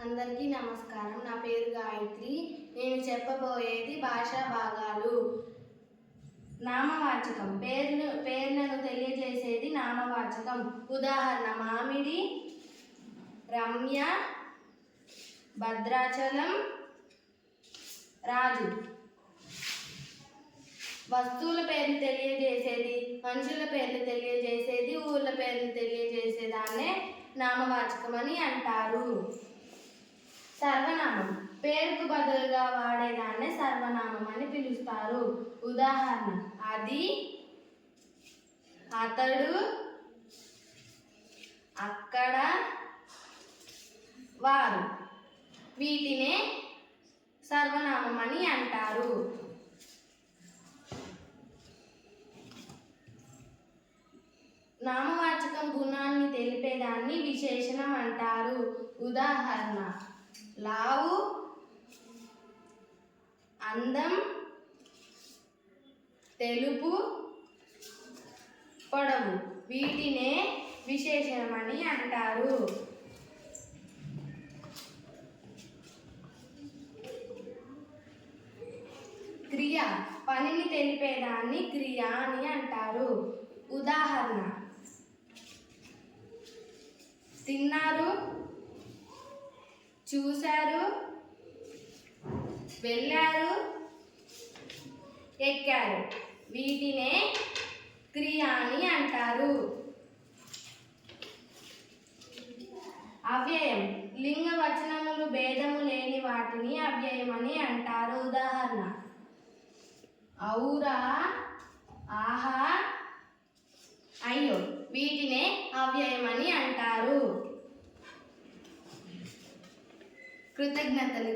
అందరికీ నమస్కారం. నా పేరు గాయత్రి. నేను చెప్పబోయేది భాషా భాగాలు. నామవాచకం పేర్లను తెలియజేసేది నామవాచకం. ఉదాహరణ: మామిడి, రమ్య, భద్రాచలం, రాజు. వస్తువుల పేర్లు తెలియజేసేది, మనుషుల పేర్లు తెలియజేసేది, ఊళ్ళ పేర్లు తెలియజేసేదాన్నే నామవాచకం అని అంటారు. సర్వనామం పేరుకు బదులుగా వాడేదాన్నే సర్వనామం అని పిలుస్తారు. ఉదాహరణ: అది, అతడు, అక్కడ, వారు. వీటినే సర్వనామం అని అంటారు. నామవాచకం గుణాన్ని తెలిపేదాన్ని విశేషణం అంటారు. ఉదాహరణ: లావు, అందం, తెలుపు, పొడవు. వీటినే విశేషణం అని అంటారు. క్రియ పనిని తెలిపేదాన్ని క్రియ అని అంటారు. ఉదాహరణ: తిన్నారు, చూశారు, వెళ్ళారు, ఎక్కారు. వీటినే క్రియ అని అంటారు. అవ్యయం లింగ వచనములు భేదము లేని వాటిని అవ్యయం అని అంటారు. ఉదాహరణ: ఔరా, ఆహా, అయ్యో. వీటినే అవ్యయం అని అంటారు. కృతజ్ఞతలు.